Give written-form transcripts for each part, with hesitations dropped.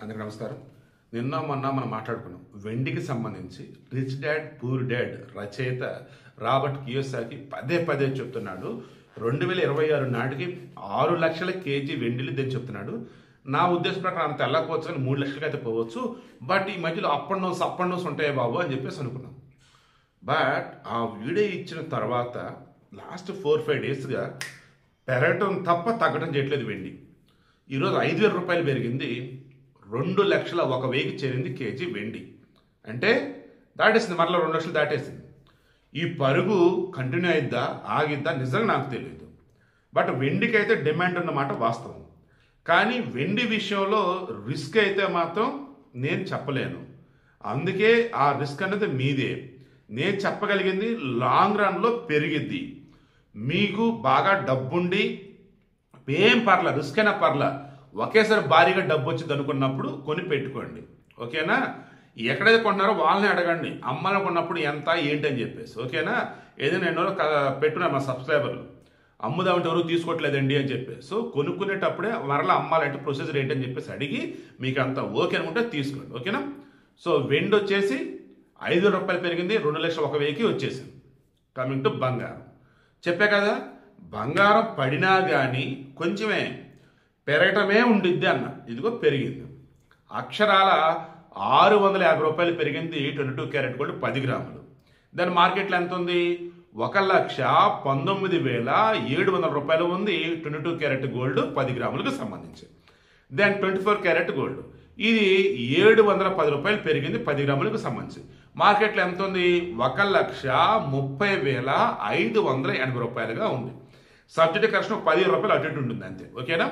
అందరికీ నమస్కారం. నిన్న మొన్న మనం మాట్లాడుకున్నాం వెండికి సంబంధించి రిచ్ డాడ్ పూర్ డాడ్ రచయిత రాబర్ట్ కియోసాకి పదే పదే చెప్తున్నాడు 2026 నాటికి 6 లక్షల కేజీ వెండిలు దని చెప్తున్నాడు. నా ఉద్దేశం ప్రకారం అంత వెళ్ళకపోవచ్చు కానీ 3 లక్షలకి అయితే పోవచ్చు. బట్ ఈ మధ్యలో అప్ అండ్ డౌన్స్ ఉంటాయి బాబు అని చెప్పేసి అనుకున్నాం. బట్ ఆ వీడియో ఇచ్చిన తర్వాత లాస్ట్ 4-5 డేస్గా పెరగటం తప్ప తగ్గడం చేయట్లేదు వెండి. ఈరోజు 5,000 రూపాయలు పెరిగింది, 2,01,000కి చేరింది కేజీ వెండి. అంటే దాటేసింది, మరలా 2 లక్షలు దాటేసింది. ఈ పరుగు కంటిన్యూ అయిద్దా ఆగిద్దా నిజంగా నాకు తెలియదు. బట్ వెండికి అయితే డిమాండ్ ఉన్నమాట వాస్తవం. కానీ వెండి విషయంలో రిస్క్ అయితే మాత్రం నేను చెప్పలేను. అందుకే ఆ రిస్క్ అనేది మీదే. నేను చెప్పగలిగింది లాంగ్ రన్లో పెరిగిద్ది. మీకు బాగా డబ్బుండి ఏం పర్ల, రిస్క్ అయినా పర్ల, ఒకేసారి భారీగా డబ్బు వచ్చింది అనుకున్నప్పుడు కొని పెట్టుకోండి. ఓకేనా? ఎక్కడైతే కొంటున్నారో వాళ్ళని అడగండి, అమ్మాలనుకున్నప్పుడు ఎంత ఏంటి అని చెప్పేసి. ఓకేనా? ఏదైనా ఎన్నో పెట్టున్నారు మా సబ్స్క్రైబర్లు, అమ్ముదామంటే ఎవరు తీసుకోవట్లేదండి అని చెప్పేసి. సో కొనుక్కునేటప్పుడే మరలా అమ్మాలంటే ప్రొసీజర్ ఏంటని చెప్పేసి అడిగి మీకు అంత ఓకే అనుకుంటే తీసుకోండి. ఓకేనా? సో వెండి వచ్చేసి 5,000 రూపాయలు పెరిగింది, 2,01,000కి వచ్చేసింది. కమింగ్ టు బంగారం. చెప్పా కదా, బంగారం పడినా కానీ కొంచెమే పెరగటమే ఉండిద్ది అన్న. ఇదిగో పెరిగింది, అక్షరాల 650 రూపాయలు పెరిగింది. 22 క్యారెట్ గోల్డ్ 10 గ్రాములు. దాని మార్కెట్లో ఎంత ఉంది? 1,19,700 రూపాయలు ఉంది 22 క్యారెట్ గోల్డ్ 10 గ్రాములకు సంబంధించి. దెన్ 24 క్యారెట్ గోల్డ్ ఇది 710 రూపాయలు పెరిగింది 10 గ్రాములకు సంబంధించి. మార్కెట్లో ఎంత ఉంది? 1,30,580 రూపాయలుగా ఉంది. సబ్సిడీ కరెక్షన్ 10 రూపాయలు అటు ఇటు ఉంటుంది అంతే. ఓకేనా?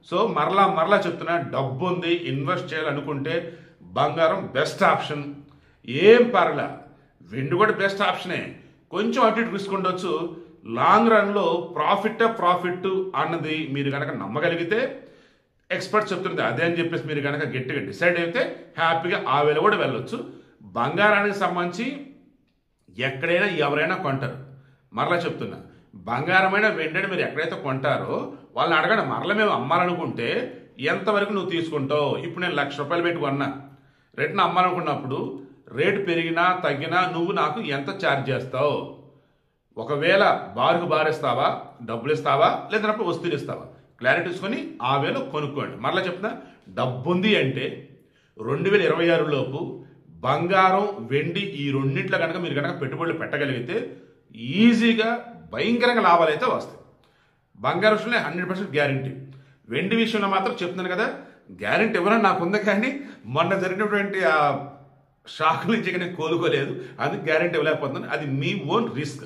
సో మరలా చెప్తున్నా, డబ్బు ఉంది, ఇన్వెస్ట్ చేయాలనుకుంటే బంగారం బెస్ట్ ఆప్షన్. ఏం పర్లా, వెండి కూడా బెస్ట్ ఆప్షనే. కొంచెం అటు ఇటు రిస్క్ ఉండొచ్చు. లాంగ్ రన్లో ప్రాఫిట్ అన్నది మీరు కనుక నమ్మగలిగితే, ఎక్స్పర్ట్స్ చెప్తుంది అదే అని చెప్పేసి మీరు కనుక గట్టిగా డిసైడ్ అయితే హ్యాపీగా ఆ వేళ కూడా వెళ్ళొచ్చు. బంగారానికి సంబంధించి ఎక్కడైనా ఎవరైనా కొంటారు. మరలా చెప్తున్నా, బంగారమైన వెండిని మీరు ఎక్కడైతే కొంటారో వాళ్ళని అడగండి, మరలా మేము అమ్మాలనుకుంటే ఎంతవరకు నువ్వు తీసుకుంటావు? ఇప్పుడు నేను 1,00,000 రూపాయలు పెట్టి కొన్నా, రేటును అమ్మాలనుకున్నప్పుడు రేటు పెరిగినా తగ్గినా నువ్వు నాకు ఎంత ఛార్జ్ చేస్తావు? ఒకవేళ బారుకు బారేస్తావా, డబ్బులు ఇస్తావా, లేదన్నప్పుడు వస్తువులు ఇస్తావా? క్లారిటీ తీసుకొని ఆ వేలో కొనుక్కోండి. మరలా చెప్తున్నా, డబ్బు ఉంది అంటే 2026 లోపు బంగారం వెండి ఈ రెండింటిలో కనుక మీరు కనుక పెట్టుబడులు పెట్టగలిగితే ఈజీగా భయంకరంగా లాభాలు అయితే వస్తాయి. బంగారం విషయంలో 100% గ్యారంటీ. వెండి విషయంలో మాత్రం చెప్తున్నాను కదా, గ్యారంటీ ఎవరైనా నాకు ఉంది, కానీ మొన్న జరిగినటువంటి ఆ షాక్ నుంచి నేను కోలుకోలేదు, అందుకు గ్యారంటీ ఇవ్వలేకపోతున్నాను. అది మీ ఓన్ రిస్క్.